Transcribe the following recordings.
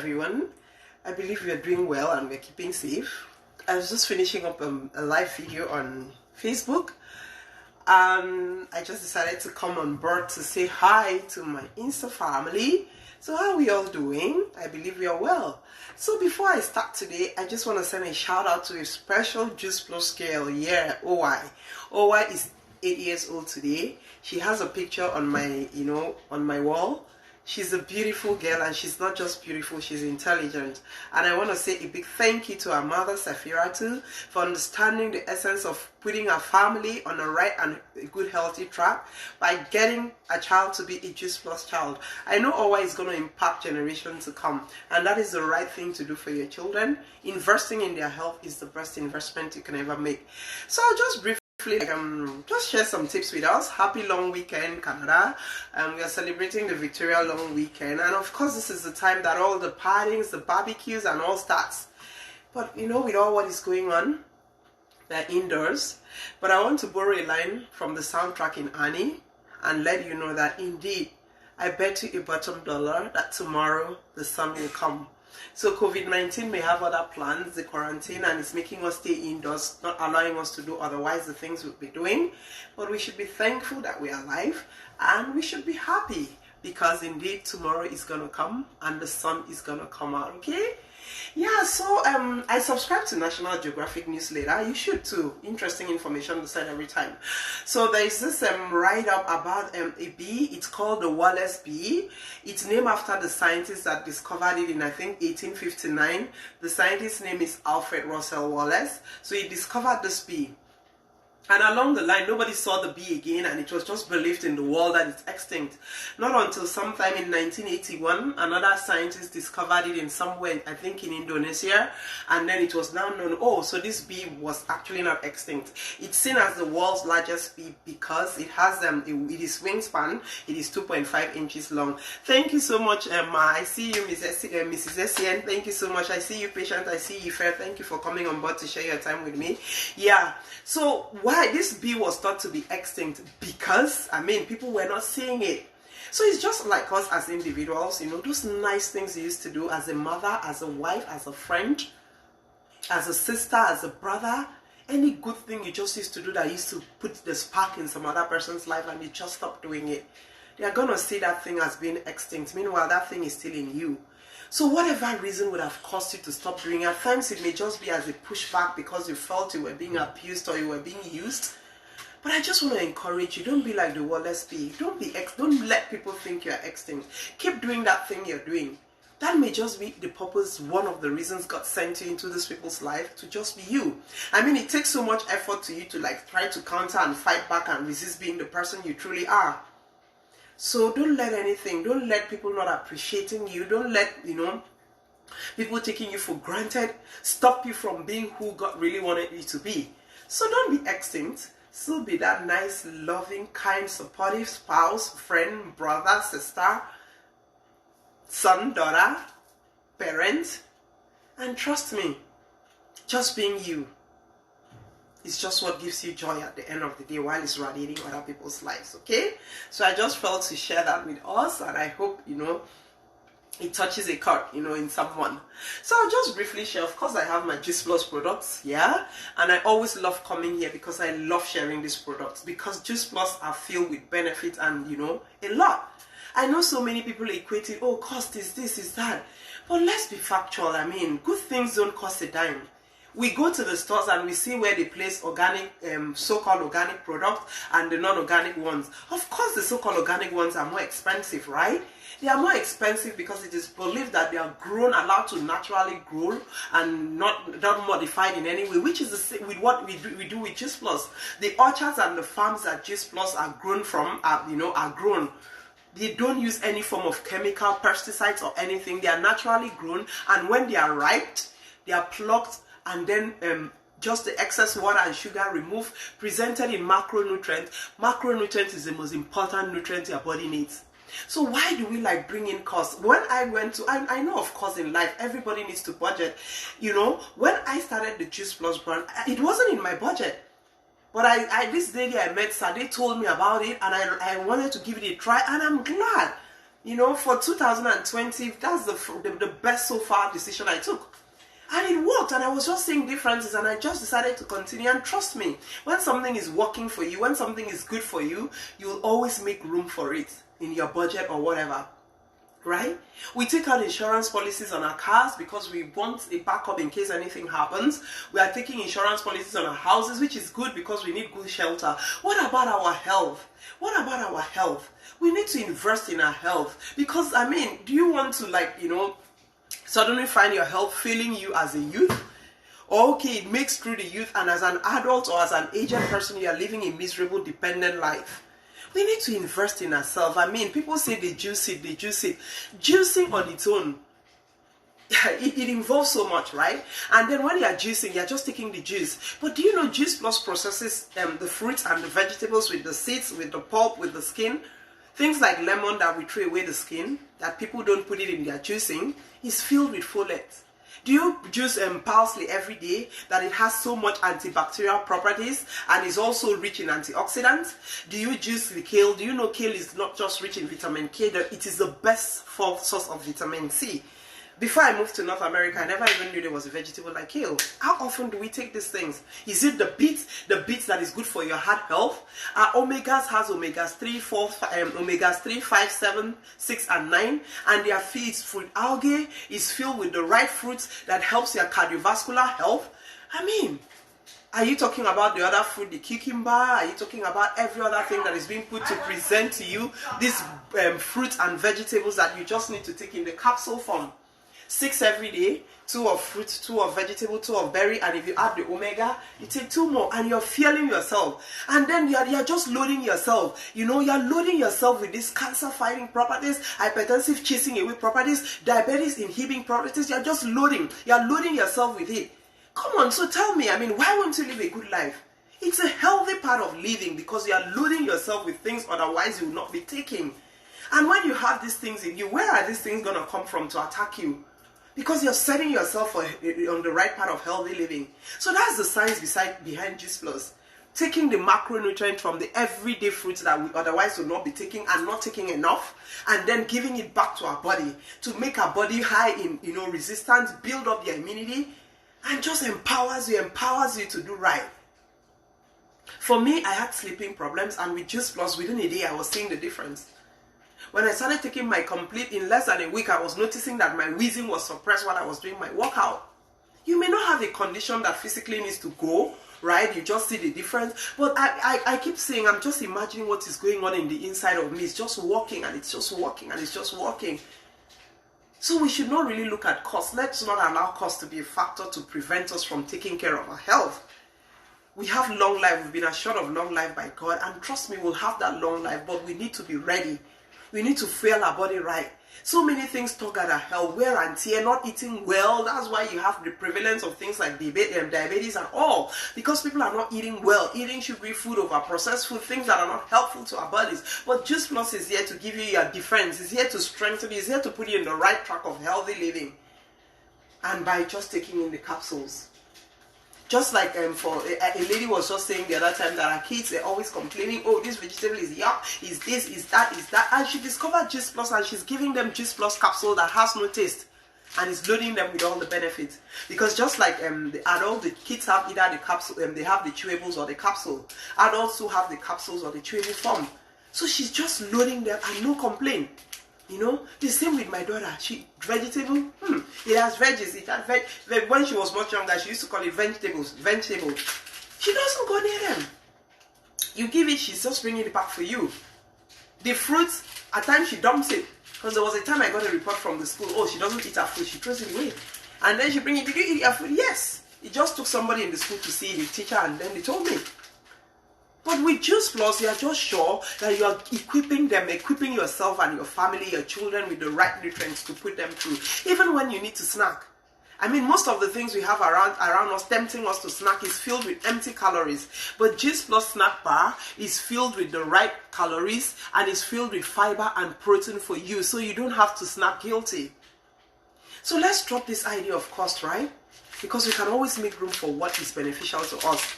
everyone. I believe we are doing well and we're keeping safe. I was just finishing up a live video on Facebook, and I just decided to come on board to say hi to my Insta family. So how are we all doing? I believe we are well. So before I start today, I just want to send a shout out to a special Juice Plus girl. Yeah, OY. OY is 8 years old today. She has a picture on my, on my wall. She's a beautiful girl, and she's not just beautiful, she's intelligent. And I want to say a big thank you to her mother, Safiratu, for understanding the essence of putting her family on a right and a good healthy track by getting a child to be a Juice Plus child. I know always is going to impact generations to come, and that is the right thing to do for your children. Investing in their health is the best investment you can ever make. So I'll just briefly just share some tips with us. Happy long weekend, Canada. We are celebrating the Victoria long weekend, and of course this is the time that all the partings, the barbecues and all starts. But with all what is going on, they're indoors. But I want to borrow a line from the soundtrack in Annie and let you know that indeed I bet you a bottom dollar that tomorrow the sun will come. So COVID-19 may have other plans, the quarantine, and it's making us stay indoors, not allowing us to do otherwise the things we'll be doing. But we should be thankful that we are alive, and we should be happy because indeed tomorrow is going to come and the sun is going to come out, okay? Yeah, so I subscribe to National Geographic newsletter. You should too. Interesting information on the site every time. So there is this write-up about a bee. It's called the Wallace bee. It's named after the scientist that discovered it in, I think, 1859. The scientist's name is Alfred Russel Wallace. So he discovered this bee. And along the line, nobody saw the bee again, and it was just believed in the world that it's extinct. Not until sometime in 1981, another scientist discovered it in somewhere, I think in Indonesia, and then it was now known, oh, so this bee was actually not extinct. It's seen as the world's largest bee because it has it is wingspan, it is 2.5 inches long. Thank you so much, Emma. I see you, Mrs. Essien. Thank you so much. I see you, Patient. I see you, Fair. Thank you for coming on board to share your time with me. Yeah, so why this bee was thought to be extinct? Because people were not seeing it. So it's just like us as individuals, those nice things you used to do as a mother, as a wife, as a friend, as a sister, as a brother. Any good thing you just used to do that used to put the spark in some other person's life, and they just stopped doing it. They are gonna see that thing as being extinct. Meanwhile, that thing is still in you. So whatever reason would have caused you to stop doing it, at times it may just be as a pushback because you felt you were being abused or you were being used. But I just want to encourage you, don't be like the Wallace bee. Don't let people think you're extinct. Keep doing that thing you're doing. That may just be the purpose, one of the reasons God sent you into these people's life, to just be you. It takes so much effort to you to try to counter and fight back and resist being the person you truly are. So don't let people not appreciating you, don't let, people taking you for granted stop you from being who God really wanted you to be. So don't be extinct. Still be that nice, loving, kind, supportive spouse, friend, brother, sister, son, daughter, parent. And trust me, just being you is just what gives you joy at the end of the day while it's radiating other people's lives, okay? So I just felt to share that with us, and I hope, it touches a chord, in someone. So I'll just briefly share. Of course, I have my Juice Plus products, yeah? And I always love coming here because I love sharing these products, because Juice Plus are filled with benefits and, a lot. I know so many people equate it, oh, cost is this, is that. But let's be factual. Good things don't cost a dime. We go to the stores and we see where they place organic, so-called organic products and the non-organic ones. Of course, the so-called organic ones are more expensive, right? They are more expensive because it is believed that they are allowed to naturally grow and not modified in any way, which is the same with what we do with Juice Plus. The orchards and the farms that Juice Plus are grown from are grown. They don't use any form of chemical, pesticides or anything. They are naturally grown, and when they are ripe, they are plucked, and then just the excess water and sugar removed, presented in macronutrients. Macronutrients is the most important nutrient your body needs. So why do we bring in costs? When I went to, I know of course in life, everybody needs to budget. When I started the Juice Plus brand, it wasn't in my budget. But this lady I met, Sade, told me about it, and I wanted to give it a try, and I'm glad. You know, for 2020, that's the best so far decision I took. And it worked, and I was just seeing differences, and I just decided to continue. And trust me, when something is working for you, when something is good for you, you'll always make room for it in your budget or whatever. Right? We take out insurance policies on our cars because we want a backup in case anything happens. We are taking insurance policies on our houses, which is good because we need good shelter. What about our health? What about our health? We need to invest in our health because, I mean, do you want to, like, you know, suddenly find your health failing you as a youth? Okay, it makes through the youth, and as an adult or as an aged person, you are living a miserable, dependent life. We need to invest in ourselves. I mean, people say they juice it, they juice it. Juicing on its own, it involves so much, right? And then when you are juicing, you're just taking the juice. But do you know Juice Plus processes the fruits and the vegetables with the seeds, with the pulp, with the skin? Things like lemon that we throw away the skin, that people don't put it in their juicing, is filled with folate. Do you juice parsley every day, that it has so much antibacterial properties and is also rich in antioxidants? Do you juice the kale? Do you know kale is not just rich in vitamin K, it is the best source of vitamin C? Before I moved to North America, I never even knew there was a vegetable like kale. How often do we take these things? Is it the beets that is good for your heart health? Omegas has omegas 3, 4, omegas 3, 5, 7, 6, and 9, and their feeds, fruit algae, is filled with the right fruits that helps your cardiovascular health. I mean, are you talking about the other fruit, the cucumber? Are you talking about every other thing that is being put to present to you these fruits and vegetables that you just need to take in the capsule form? 6 every day, 2 of fruit, 2 of vegetable, 2 of berry, and if you add the omega, you take 2 more, and you're fueling yourself. And then you're just loading yourself. You know, you're loading yourself with these cancer-fighting properties, hypertensive chasing away properties, diabetes inhibiting properties. You're just loading. You're loading yourself with it. Come on, so tell me, I mean, why won't you live a good life? It's a healthy part of living because you are loading yourself with things otherwise you will not be taking. And when you have these things in you, where are these things going to come from to attack you? Because you're setting yourself on the right part of healthy living. So that's the science behind Juice Plus. Taking the macronutrient from the everyday fruits that we otherwise would not be taking and not taking enough, and then giving it back to our body to make our body high in, you know, resistance, build up the immunity, and just empowers you to do right. For me, I had sleeping problems, and with Juice Plus, within a day, I was seeing the difference. When I started taking my complete, in less than a week, I was noticing that my wheezing was suppressed while I was doing my workout. You may not have a condition that physically needs to go, right? You just see the difference. But I keep saying, I'm just imagining what is going on in the inside of me. It's just working, and it's just working, and it's just working. So we should not really look at cost. Let's not allow cost to be a factor to prevent us from taking care of our health. We have long life. We've been assured of long life by God. And trust me, we'll have that long life. But we need to be ready. We need to fuel our body right. So many things talk at our health, wear and tear, not eating well. That's why you have the prevalence of things like diabetes and all. Because people are not eating well, eating sugary food over processed food, things that are not helpful to our bodies. But Juice Plus is here to give you your defense. It's here to strengthen you. It's here to put you in the right track of healthy living. And by just taking in the capsules. Just like for a lady was just saying the other time that her kids, they're always complaining, oh, this vegetable is yuck, is this, is that, is that. And she discovered Juice Plus, and she's giving them Juice Plus capsule that has no taste. And is loading them with all the benefits. Because just like the kids have either the capsule, they have the chewables or the capsule. Adults who have the capsules or the chewable form. So she's just loading them and no complaint. You know, the same with my daughter. She vegetable, it has veggies. It has when she was much younger, she used to call it vegetables. She doesn't go near them. You give it, she's just bringing it back for you. The fruits, at times she dumps it. Because there was a time I got a report from the school, oh, she doesn't eat her food, she throws it away. And then she brings it, did you eat your food? Yes. It just took somebody in the school to see the teacher, and then they told me. But with Juice Plus, you are just sure that you are equipping yourself and your family, your children with the right nutrients to put them through. Even when you need to snack. I mean, most of the things we have around us, tempting us to snack, is filled with empty calories. But Juice Plus snack bar is filled with the right calories and is filled with fiber and protein for you, so you don't have to snack guilty. So let's drop this idea of cost, right? Because we can always make room for what is beneficial to us.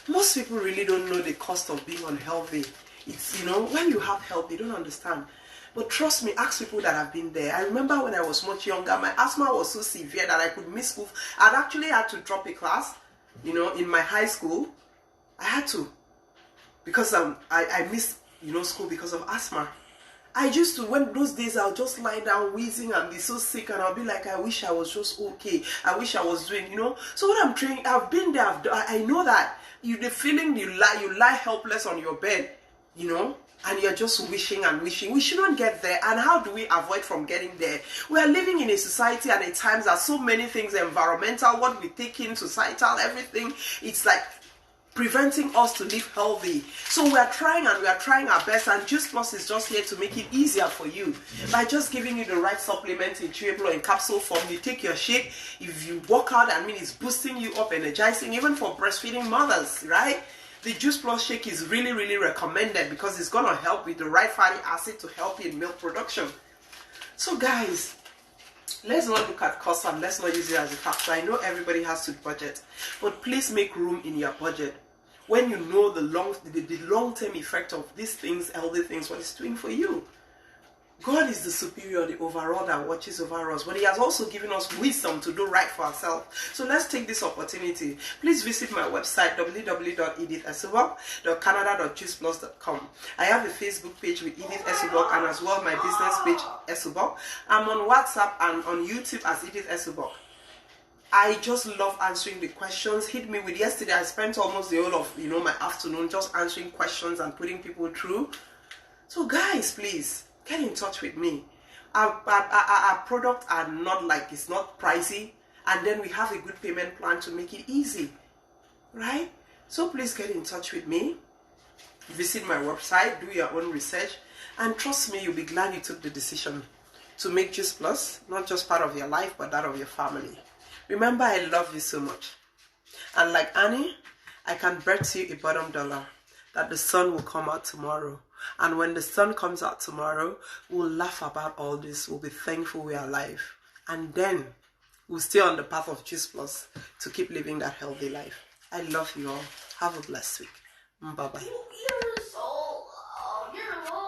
Most people really don't know the cost of being unhealthy. It's, you know, when you have health, they don't understand. But trust me, ask people that have been there. I remember when I was much younger, my asthma was so severe that I could miss school. I'd actually had to drop a class, you know, in my high school. I had to, because I missed, you know, school because of asthma. I used to, when those days I'll just lie down wheezing and be so sick, and I'll be like, I wish I was just okay. I wish I was doing, you know. So what I'm training, I've been there. I know that the feeling you lie helpless on your bed, you know, and you're just wishing and wishing. We shouldn't get there. And how do we avoid from getting there? We are living in a society and at times there are so many things, environmental, what we take in, societal, everything. It's like preventing us to live healthy. So we are trying and we are trying our best, and Juice Plus is just here to make it easier for you by just giving you the right supplement in chewable or in capsule form. You take your shake. If you work out, I mean, it's boosting you up, energizing, even for breastfeeding mothers, right? The Juice Plus shake is really, really recommended because it's going to help with the right fatty acid to help you in milk production. So guys, let's not look at cost and let's not use it as a factor. I know everybody has to budget, but please make room in your budget when you know the long-term effect of these things, healthy things, what it's doing for you. God is the superior, the overall that watches over us, but He has also given us wisdom to do right for ourselves. So let's take this opportunity. Please visit my website www.edithesubok.canada.juiceplus.com. I have a Facebook page with Edith Esubok and as well my business page Esubok. I'm on WhatsApp and on YouTube as Edith Esubok. I just love answering the questions. Hit me with, yesterday I spent almost the whole of, you know, my afternoon just answering questions and putting people through. So guys, please get in touch with me. Our products are not like, it's not pricey, and then we have a good payment plan to make it easy, right? So please get in touch with me. Visit my website, do your own research, and trust me, you'll be glad you took the decision to make Juice Plus not just part of your life, but that of your family. Remember, I love you so much. And like Annie, I can bet you a bottom dollar that the sun will come out tomorrow. And when the sun comes out tomorrow, we'll laugh about all this. We'll be thankful we are alive. And then we'll stay on the path of Juice Plus to keep living that healthy life. I love you all. Have a blessed week. Bye-bye.